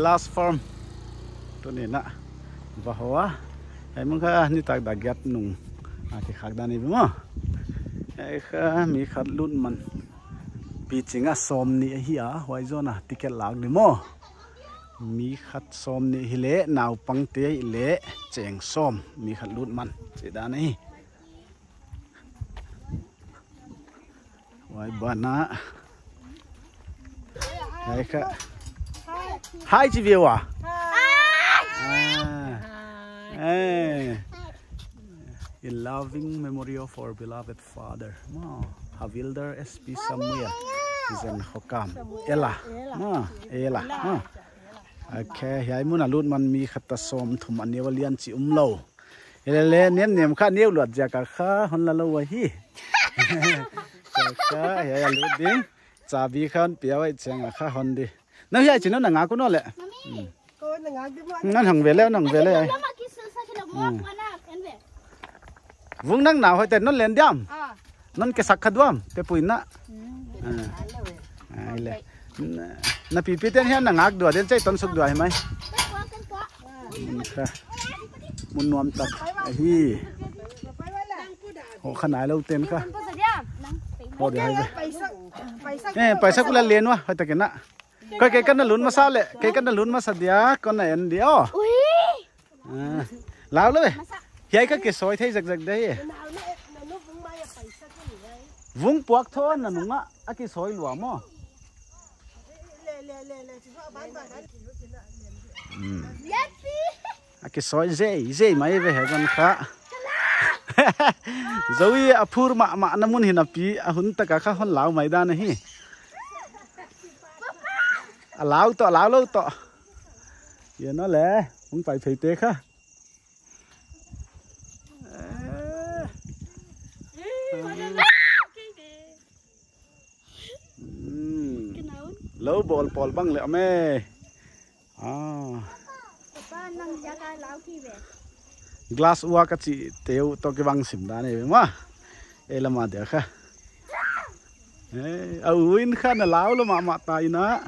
last farmตัวนี้นะว่าหัวไอ้มึงก็นี่ตากดักยัดนุ่งที่ขัดด้านนี้ไปมั้งไอ้ก็มีขัดลุ่นมันปีจริงอ่ะซ้อมนี่เฮียไว้จนอ่ะติเกตหลักนี่มั้งมีขัดซ้อมนี่ฮิเล่หนาวปังเตยเละเจียงซ้อมมีขัดลุ่นมันเจด้านนี้ไว้บ้านนะไอ้ก็Hi Jiviwa. In loving memory of our beloved father. Havilder SP Samuel is in Hokam. Ella. Ella. Okay, yai mun alut man mi khata som thum anewalian chi umlo. Ele nem kha new lot ja ka kha hon la lo wa hi. Ka yai alut ding. Chabi khan piawai chang kha hon di. Nó hiện chỉ nó là ngã của nó lệ. Nó thằng về leo, Vung năng nào hỏi tên nó lên đam. Nó cái sắc khát đam, cái bụi nã. Nó bị tên hiện là ngã đùa đến chơi tốn sụp đùa hay muốn nuông tập, hi. Họ khăn ái lâu tên cả. Họ để hay vậy. Phải sắc cũng là liền quá, hỏi ta cái nã. Cái nó lún mà sao lệ, cái nó lún mà sao đĩa, con này ăn đĩa. Lão đấy, vậy cái sỏi thấy giật đấy. Vung buộc thôi là đúng á, cái sỏi lúa mà. Cái sỏi dễ mấy về hết con khá. Rồi apur mà nó muốn hình api, hun ta cả hôn lão mày đan này. Lão lâu to, giờ nó lẽ không phải phải tê khá. Lâu bol băng lẹ mê. Glass uống cái gì tiêu to cái băng xỉm đá này mà, đây là mà được khá. Win khá là lão là mà tay nó.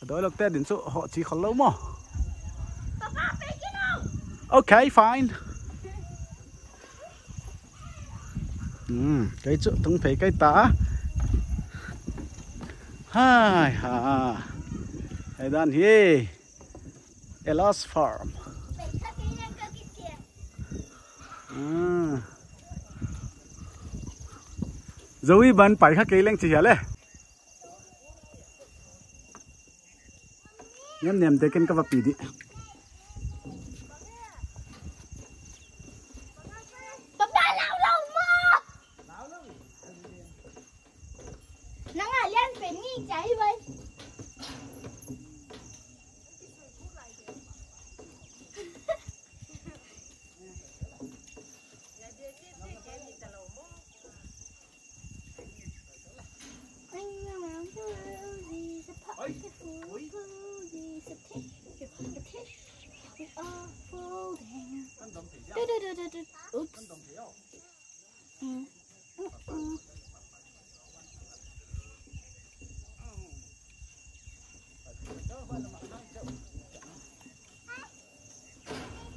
Đó là tên đến số họ chỉ còn lâu mà. Okay, fine. Cái chỗ tung phải cái tá. Hai ha. Hey dan here. Elas farm. Rồi bạn phải khắc cây lên chỉ hả lẽ? Nhắm nhầm tới cái cà phê đi. Papa lão mà. Nắng à lên phải nghi cháy vậy.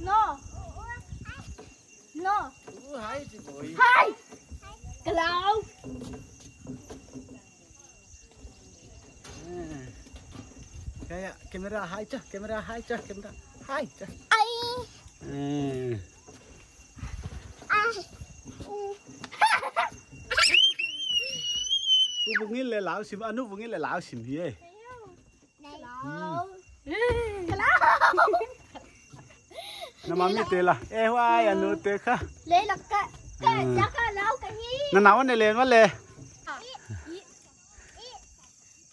No. Hai. Hello. Kayak kamera hai chứ. Hai chứ. Ai. Vung lên lão xìm anh vung lên lão xìm gì ấy. Hello. Nó mắm như thế là em ai anh nuôi thế khá. Lấy là cái chắc là lâu cái gì. Nó nấu này lên quá lẹ.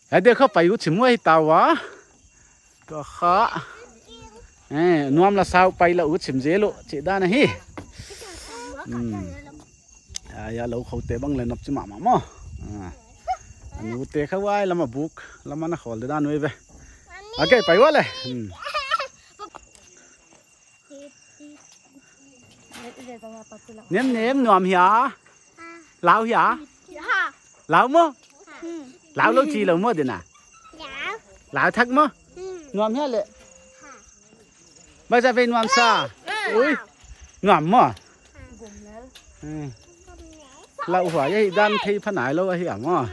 Ở đây không phải uống muối tàu á. Có khó. Nuông là sao phải là uống dễ lộ chị đa này. Ya lâu khâu té băng lên nắp chứ mà mà. Nuôi té khá ai làm mà buộc làm mà nó khó để đa nuôi về. Ok phải quá lẹ. ném ném nòm hả lão hả lão mơ lão lâu chi lão mơ đi nè lão thắc mơ nòm hả lệ bây giờ về nòm xa ui nòm mơ lão hỏa vậy đan thi phân ải lâu hiểu mơ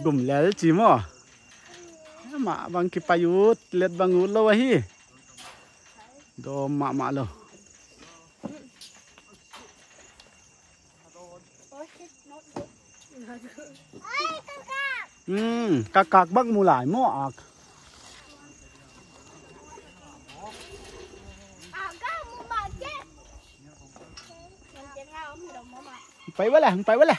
gồm lẽ chỉ mơ mà bằng cái payut lết bằng út lâu hi đồ mạ lâu các bác mua lại mọ phải quá là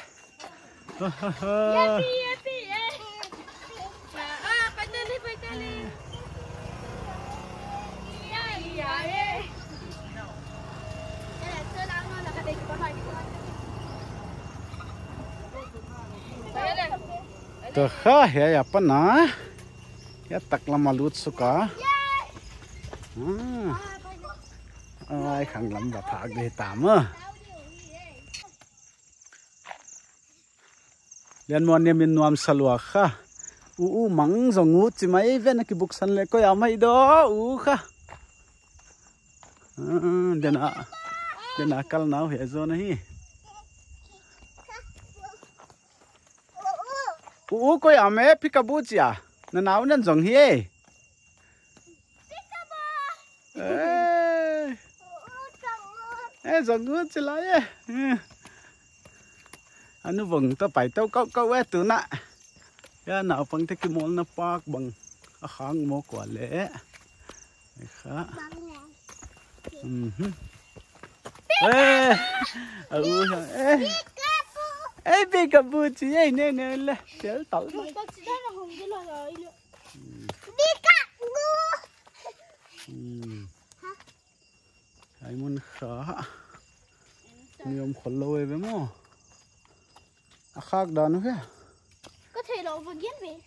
tôi khá hiểu apa na ya tak lama lut suka ai khang lam và phạc đi tạm á liên môn niệm in nuam salwa kha mắng dòng ngút chỉ mấy bên cái bục sân lại có áo mấy đó kha đến à cal nào hiểu rồi này coi áo mấy picaboo chứ à nó nào nên dòng hi dòng ngút chỉ lại anh vừng tao phải tao câu từ nè cái nào bằng cái món nó park bằng kháng mua quả lẽ khá Picaboo chị ấy nè là xéo tẩu cái món khá nhiều khổ lôi với mò khác đó nữa kìa có thể lộ vừa ghét về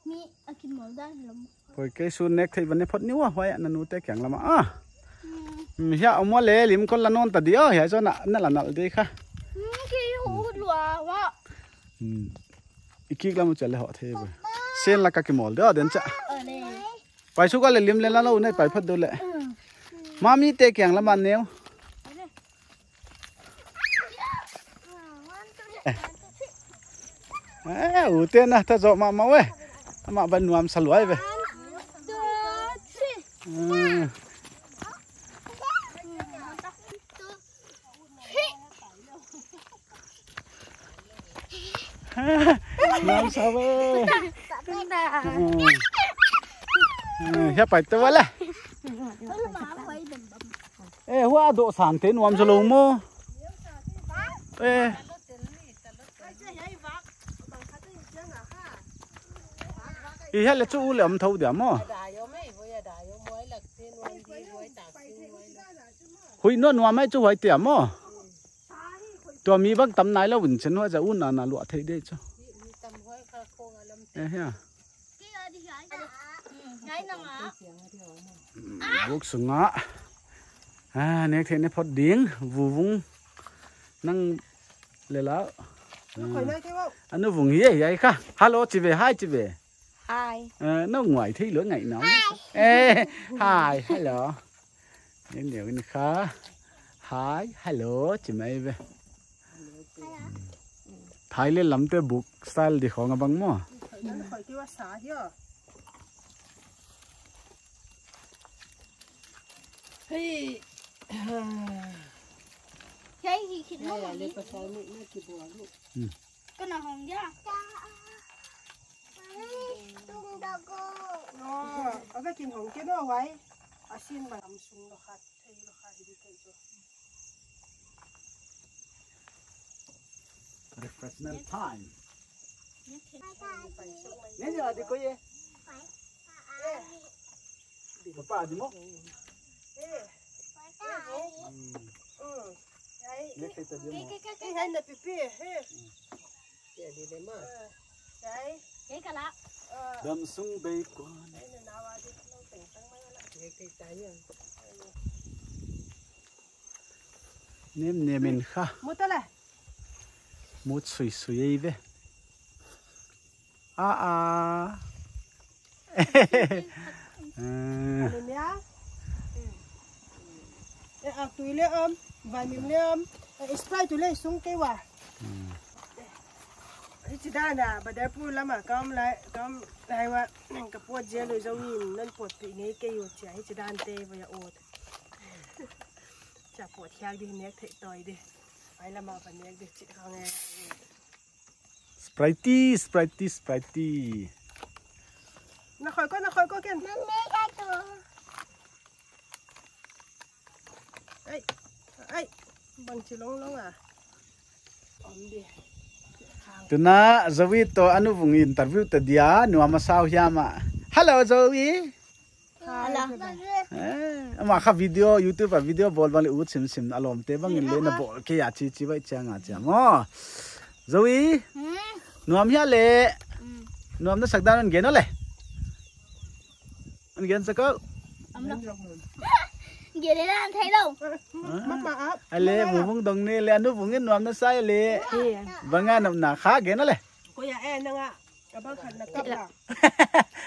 mi akin màu da lắm rồi cái xuân này thì vẫn phật níu à vậy anh nuôi té kẹng lắm à hiện ông mua lẽ lim con là non ta đi hiện cho nè là nợ đi kha cái hũ lúa quá iki làm cho lẽ họ thế vậy sen là cái mol đó đến chả phải số cái là lim lên là lâu này phải phật đâu lẽ mami té kẹng lắm anh níu tên à ta dọ mà máu ấy mà vẫn nuam sờ lưỡi về nuam sao vậy hiệp phải tôi vậy ê hoa độ sản thế nuam sờ lồng mô ê thì hết là chú làm thâu điểm mà hui nó nuôi mấy chú hỏi điểm mà tôi mi bắt tấm này là vẫn chân hoa giờ un là lụa thấy đây cho ha buộc sừng á này thế này phật điếng vù vung năng lệ lão anh nó vùng gì vậy kha hello chị về hai chị về Hi. Nó ngoài thấy lửa ngày nóng. Ê, hi, hello. Những điều này khá. Hi, hello, chị mày về. Thái lên lắm tới buộc style đi khó ngà bằng mò. Hey. Cái gì nó lên có sai mũi nó chỉ bùa luôn. Cái nào hồng giá. Ở cái kim hồng kia đó vậy, ở xin mà làm sung nó khát, thấy nó khát thì đi cây cho. Refreshment time. Nên giờ thì có gì? Papa đi mò. Cái hay là pipi, cái đi đấy mà. Cái cả lá. Đâm sung bay con. nêm mình kha Mút tới này. mút sui ấy về à Lên nhá. À tùy lên vài miếng lên Sprite tùy lên xuống cái quả. Chị ta nè, bà đẹp vui lắm à, con lạiว่ากับปวดเจเลยเจ้านี่นั่นปวดปีนี้แกอยู่เฉยจะด้านเตะไปอย่าอดจะปวดแข้งดิเน็กเทะต่อยดิไปละมาปนเน็กดิจิตเขาไง Sprite นักคอยก็เก่ง มันไม่ได้ตัว เอ้ยบังชิลงอ่ะอมดิ tu na Zoe to anu vung interview ta dia nuam masau hiama hello Zoe อะไร ama kha video YouTube a video bol bang u sim alom te bang le na bol ke ya chi bai changa cha mo Zoe nuam hia le nuam na sakdan an ge no le an gen sa ko giờ để ra thấy đâu mắc mà áp ale bung dong ne le anu bung nuam na sai le banga nam na kha ge no le cô nhà em nâng ạ các bác khẩn là cấp à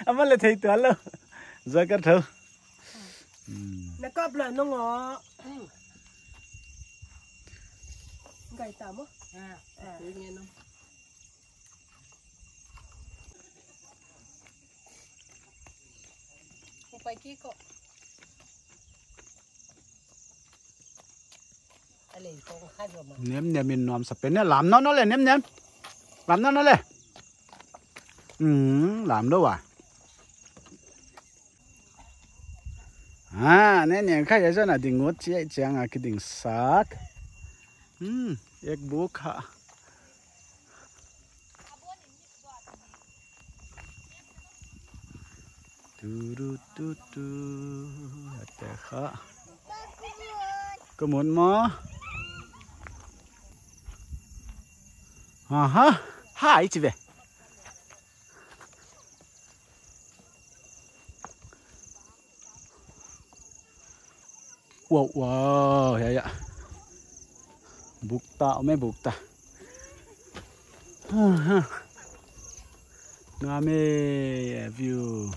ama le thei tu alo za ka thau nó cấp là nó ngó gầy tạm á nghe nó không phải kia cọ ném mình nuam sập bên làm nó le ném làm nó le làm đâu nên những cái gì đó là đình ngót chị chẳng à cái đình sát ek bố khá tu để khá có muốn mò hai chị về wow ya bukta me bukta name view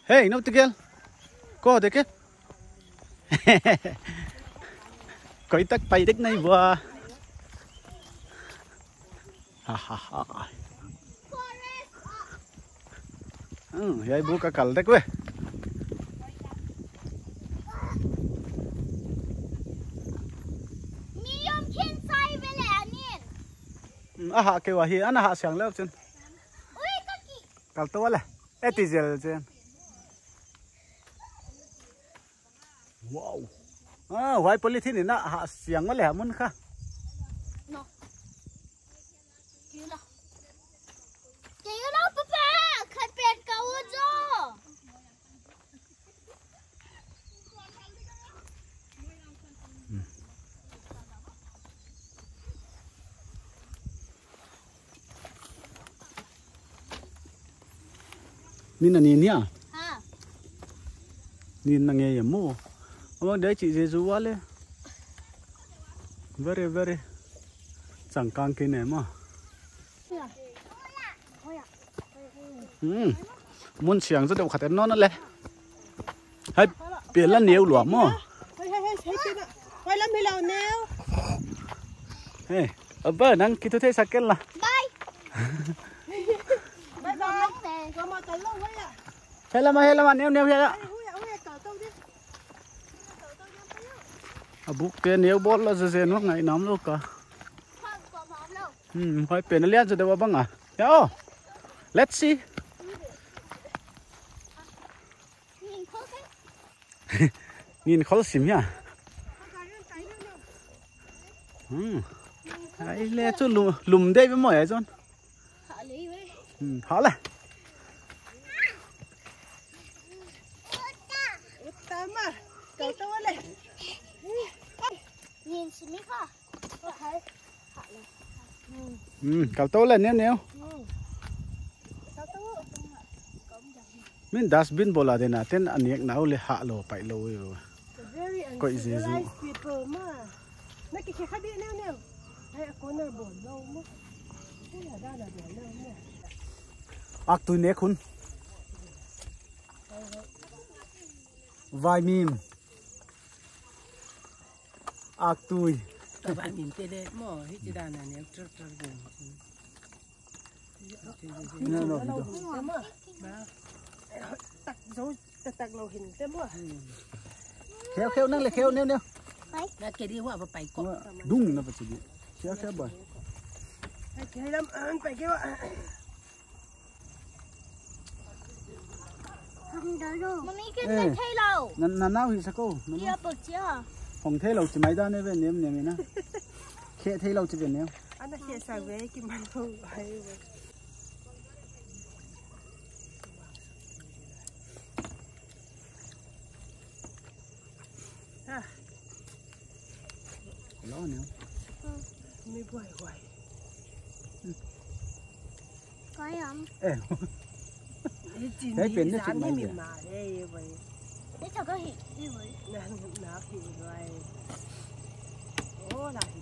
hey no tikel ko deke coi tắc bay đích này vừa vậy bố cả cල් đấy quê mi yom chen sai về lẽ niên hạ kêu hi anh hạ sáng lớp chân ui các chị cල් to là etizel chân wow white polythene na hạ sáng mà lẻ muốn kha no kêu nó papa khát pet câu cho nín là nín nhá ha nín là nghe yếm mồ ông đấy chị dễ dụ lên very chẳng càng cái này mà muốn xiang rất đâu khát nó lẹ hay biển là nhiều lúa mà hay tên ạ hay lắm hay là nêu hey ở bên năng kia tôi thấy sao là bye bye bye có mà tới lâu vậy ạ hay là mà nêu vậy ạ bút cái nêu bớt là gì nó ngày nóng luôn cả phải biển nó liệt rồi đâu băng à yo let's see nhìn khó xỉm nhá ấy lẽ cho lùm đây với mọi người rồi họ là nhìn xin mi kha cậu tôi là nêu min dustbin bola de na ten aniak nau le ha lo pai lo yo Very Coi Giêsu. uncivilized people mà. Nó cái khía khát đi neo neo. Hay là con nào bổn lâu mà. Cái là đa là bổn lâu mà. ak tu ne khun vai mim ak tui Các bạn nhìn tê đê mỏ hết chỉ đàn này neo trật trật bổn. no no Thế mà. Tắc dấu tắc lâu hình thế mà. kheo kheo nang le kheo neo neo Là cái đi hoa vào bảy cọ. dung na pa chidi kheo kheo boy Cái lắm ăn bảy cái ạ. Mami cái này thay lâu. na nau hi sako Đi ở bậc chưa? hong the lo chi mai da ne ve nem nem na khe the lo chi ve nem Anh đã chia sẻ với cái màn không hay vậy. À, lo neo mới quay quay. Có không? eh Cái gì Đấy, biển nó dán chừng như mấy mình kìa. mà đây vậy. Để cho có hiện đi với. Nó thì rồi. Ô là thì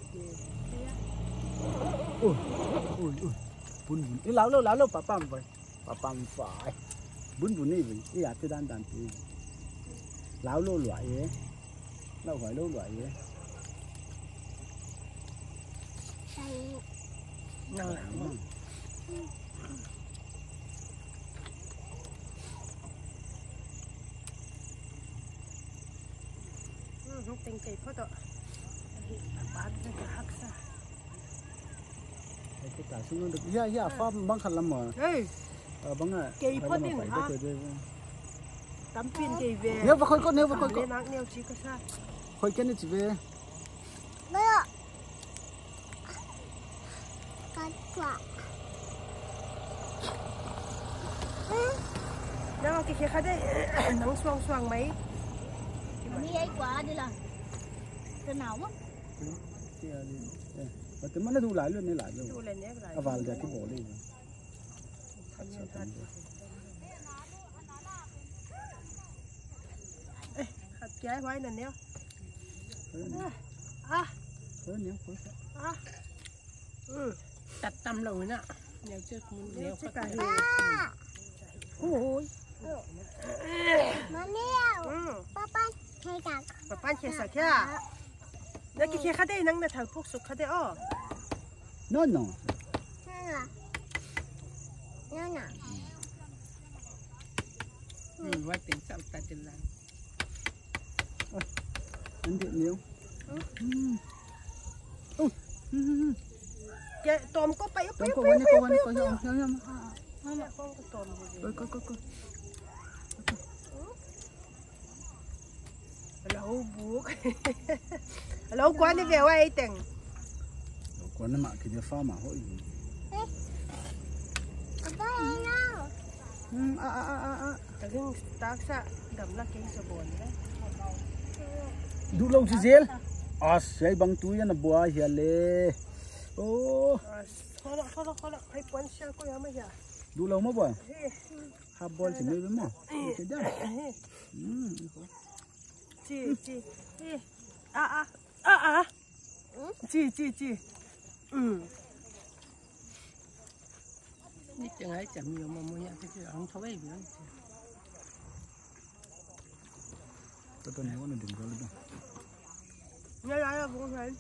ui ui ui bun bun i lão lo papam vậy papam phải bun bun này vậy i à cái đan thì lão lo loại vậy lão phải lo loại vậy nó là không tình cây phốt đó. Bán cái hắc sa. cái cả xuống được ya farm băng khăn lắm mà Ê, băng à Cây phốt đi hả? tắm pin cây về. nếu mà khôi có Lên nắng neo chỉ có sao. khôi cái này chỉ về Đây ạ. Cắt quả. Đó cái khác đấy nắng xoang xoang mấy. Mami ấy quả đi là. Từ nào mất? và tụi nó thu lại luôn này lại Thu luôn lên nhé lại. vào để cái bộ đi Hạt trái hoài nè nhé. khơi nhé khơi Đặt tâm rồi nè. Nèo trước nèo trước cả hình. Ôi. Mami ơi. Papa thay cả. Papa chia sẻ kia. Nó cái khác đấy nắng là thằng phúc sụp khác đấy ó. no Đây là. Đây là. Quá tiền sao ta tiền làm. anh điện nhiều Cái tôm có bay tôm có quanh có nhau nhau con tôm coi lâu buộc lâu quá đi về ai tiền còn nó mà cái gì pha mà hội Papa ơi nào. cái tác sa đầm là cái sờ bồn đấy đủ lâu chứ dễ à sẽ bằng túi nó bùa hiền lệ ô thôi hay quấn xe có gì mà đủ lâu mà bùa hấp bol chỉ mới với mà cái đó chị chị nít chẳng ai chẳng nhiều mà mua nhà cái không thấu ấy nữa tôi nói nó đừng có luôn nhớ là cũng thấy